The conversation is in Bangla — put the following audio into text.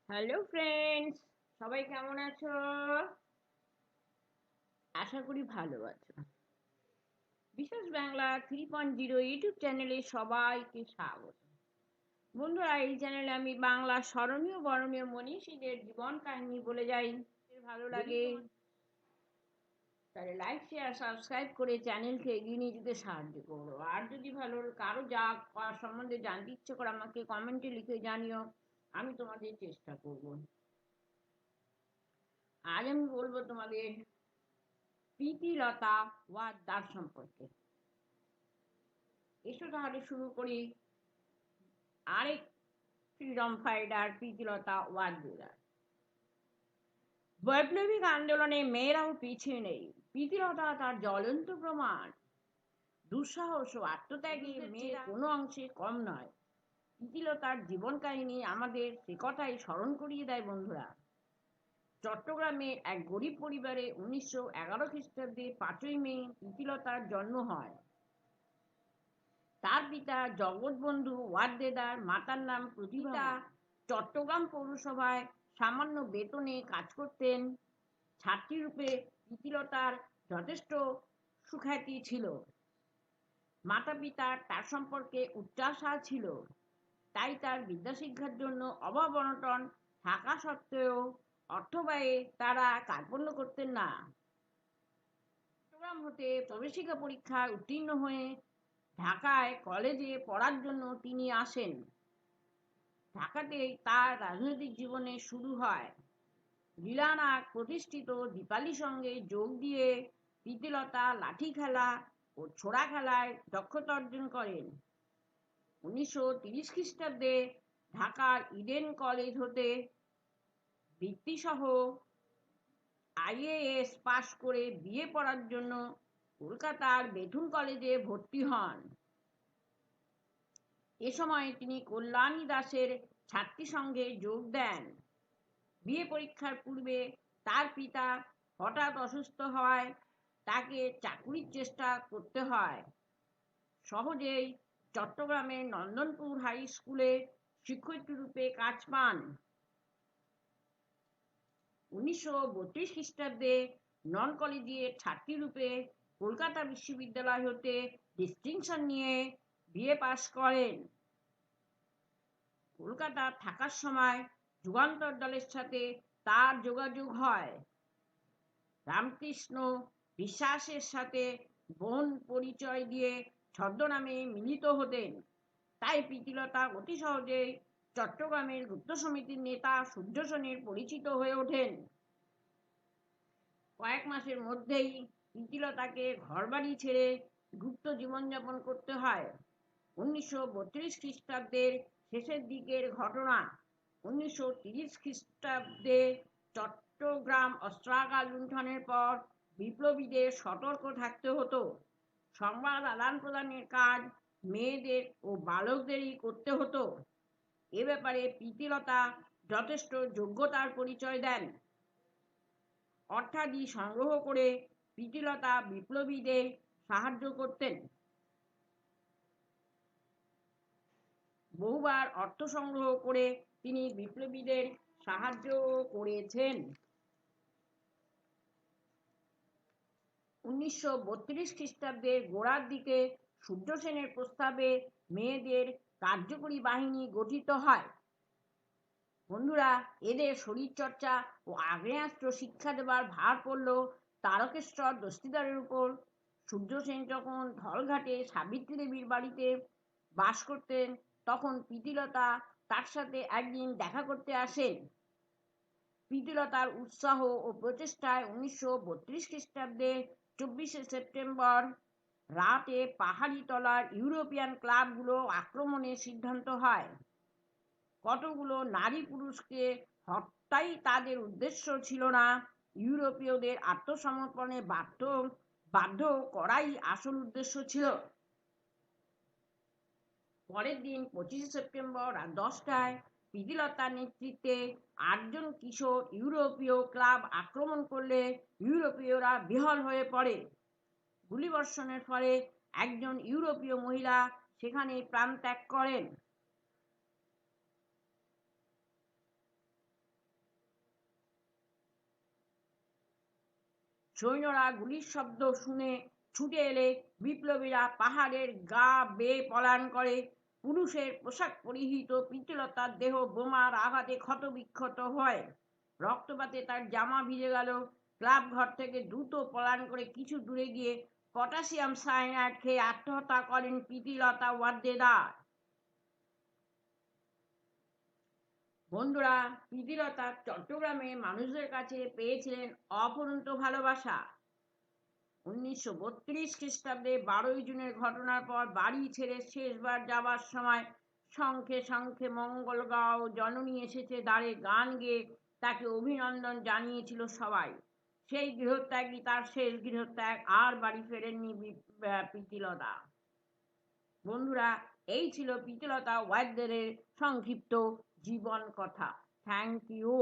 হ্যালো ফ্রেন্ডস, সবাই কেমন আছো? আশা করি ভালো আছো। বিশেষ বাংলা 3.0 ইউটিউব চ্যানেলে সবাইকে স্বাগত। বন্ধুরা, এই চ্যানেলে আমি বাংলা স্মরণীয় বরণীয় মনীষীদের জীবন কাহিনী বলে যাই। ভালো লাগে তাহলে লাইক শেয়ার সাবস্ক্রাইব করে চ্যানেলকে এগিয়ে নিয়ে যেতে সাহায্য করো। আর যদি ভালো কারো যা সম্বন্ধে জানতে ইচ্ছে করে আমাকে কমেন্টে লিখে জানিও, আমি তোমাদের চেষ্টা করব। আজ আমি বলবো তোমাদের প্রীতিলতা ওয়াদ্দার সম্পর্কে। এসো তাহলে শুরু করি। আরেক ফ্রিডম ফাইটার প্রীতিলতা ওয়াদ্দেদার। বৈপ্লবিক আন্দোলনে মেয়েরাও পিছিয়ে নেই, প্রীতিলতা তার জ্বলন্ত প্রমাণ। দুঃসাহস ও আত্মত্যাগে মেয়েরা কোনো অংশে কম নয়। প্রীতিলতার জীবন কাহিনী আমাদের সে কথাই স্মরণ করিয়ে দেয়। বন্ধুরা, চট্টগ্রামে এক গরিব পরিবারে 1911 খ্রিস্টাব্দে 5ই মে প্রীতিলতার জন্ম হয়। তার পিতা জগৎবন্ধু ওয়াদ্দেদার, মাতার নাম প্রতিভা। চট্টগ্রাম পৌরসভায় সামান্য বেতনে কাজ করতেন। ছাত্রীরূপে প্রীতিলতার যথেষ্ট সুখ্যাতি ছিল। মাতা পিতার তার সম্পর্কে উচ্চাশা ছিল, তাই তার বিদ্যাশিক্ষার জন্য অভাব অনটন থাকা সত্ত্বেও অর্থ ব্যয়ে তারা কার্পণ্য করতেন না। চট্টগ্রাম হতে প্রবেশিকা পরীক্ষায় উত্তীর্ণ হয়ে ঢাকায় কলেজে পড়ার জন্য তিনি আসেন। ঢাকাতেই তার রাজনৈতিক জীবনের শুরু হয়। লীলানাগ প্রতিষ্ঠিত দীপালির সঙ্গে যোগ দিয়ে প্রীতিলতা লাঠি খেলা ও ছোড়া খেলায় দক্ষতা অর্জন করেন। 1930 খ্রিস্টাব্দে ঢাকার ইডেন কলেজ হতে বৃত্তিসহ আইএএস পাশ করে বিএ পড়ার জন্য কলকাতার বেথুন কলেজে ভর্তি হন। এ সময় তিনি কল্যাণী দাসের ছাত্রী সঙ্গে যোগ দেন। বিএ পরীক্ষার পূর্বে তার পিতা হঠাৎ অসুস্থ হওয়ায় তাকে চাকুরির চেষ্টা করতে হয়। সহজেই চট্টগ্রামের নন্দনপুর হাই স্কুলে শিক্ষয়িত্রী রূপে কাজ পান। 1932 খ্রিস্টাব্দে নন কলেজিয়েট ছাত্রী রূপে কলকাতা বিশ্ববিদ্যালয় হতে ডিস্টিংশন নিয়ে বিএ পাশ করেন। কলকাতা থাকার সময় যুগান্তর দলের সাথে তার যোগাযোগ হয়। রামকৃষ্ণ বিশ্বাসের সাথে বোন পরিচয় দিয়ে ছদ্মনামে মিলিত হতেন। তাই প্রীতিলতা অতি সহজেই চট্টগ্রামের গুপ্ত সমিতির নেতা সূর্য সেনের পরিচিত হয়ে ওঠেন। কয়েক মাসের মধ্যেই প্রীতিলতাকে ঘরবাড়ি ছেড়ে গুপ্ত জীবনযাপন করতে হয়। 1932 খ্রিস্টাব্দের শেষের দিকের ঘটনা। 1930 খ্রিস্টাব্দে চট্টগ্রাম অস্ত্রাগার লুণ্ঠনের পর বিপ্লবীদের সতর্ক থাকতে হতো। সংবাদ আদান প্রদানের কাজ মেয়েদের ও বালকদেরই করতে হতো। এ ব্যাপারে প্রীতিলতা যথেষ্ট যোগ্যতার পরিচয় দেন। অর্থাদি সংগ্রহ করে প্রীতিলতা বিপ্লবীদের সাহায্য করতেন। বহুবার অর্থ সংগ্রহ করে তিনি বিপ্লবীদের সাহায্য করেছেন। 1932 খ্রিস্টাব্দের গোড়ার দিকে সূর্য সেনের প্রস্তাবে মেয়েদের কার্যকরী বাহিনী গঠিত হয়। বন্ধুরা, এদের শরীরচর্চা ও আগ্নেয়াস্ত্র শিক্ষা দেবার ভার পড়ল তারকেশ্বর দস্তিদারের উপর। সূর্য সেন যখন ধলঘাটে সাবিত্রী দেবীর বাড়িতে বাস করতেন, তখন প্রীতিলতা তার সাথে একদিন দেখা করতে আসেন। প্রীতিলতার উৎসাহ ও প্রচেষ্টায় 1932 খ্রিস্টাব্দে 24শে সেপ্টেম্বর রাতে পাহাড়ি তলার ইউরোপিয়ান ক্লাবগুলো আক্রমণের সিদ্ধান্ত হয়। কতগুলো নারী পুরুষকে হত্যাই তাদের উদ্দেশ্য ছিল না, ইউরোপীয়দের আত্মসমর্পণে বাধ্য করাই আসল উদ্দেশ্য ছিল। পরের দিন 25শে সেপ্টেম্বর রাত 10টায় প্রীতিলতার নেতৃত্বে 8জন কিশোর ইউরোপীয় ক্লাব আক্রমণ করলে ইউরোপীয়রা বিহ্বল হয়ে পড়ে। গুলিবর্ষণের ফলে একজন ইউরোপীয় মহিলা সেখানে প্রাণ ত্যাগ করেন। সৈন্যরা গুলির শব্দ শুনে ছুটে এলে বিপ্লবীরা পাহাড়ের গা বেয়ে পলায়ন করে। পুরুষের পোশাক পরিহিত প্রীতিলতার দেহ বোমার আঘাতে ক্ষতবিক্ষত হয়। রক্তপাতে তার জামা ভিজে গেল। ক্লাব ঘর থেকে দ্রুত পলায়ন করে কিছু দূরে গিয়ে পটাশিয়াম সায়ানাইড খেয়ে আত্মহত্যা করেন প্রীতিলতা ওয়াদ্দেদার। বন্ধুরা, প্রীতিলতা চট্টগ্রামের মানুষদের কাছে পেয়েছিলেন অফুরন্ত ভালোবাসা। 1932 খ্রিস্টাব্দে 12ই জুনের ঘটনার পর বাড়ি ছেড়ে শেষবার যাবার সময় শঙ্খে শঙ্খে মঙ্গলগাঁও জননী এসেছে দ্বারে গান গেয়ে তাকে অভিনন্দন জানিয়েছিল সবাই। সেই গৃহত্যাগই তার শেষ গৃহত্যাগ, আর বাড়ি ফেরেননি প্রীতিলতা। বন্ধুরা, এই ছিল প্রীতিলতা ওয়াদ্দেদারের সংক্ষিপ্ত জীবন কথা। Thank you.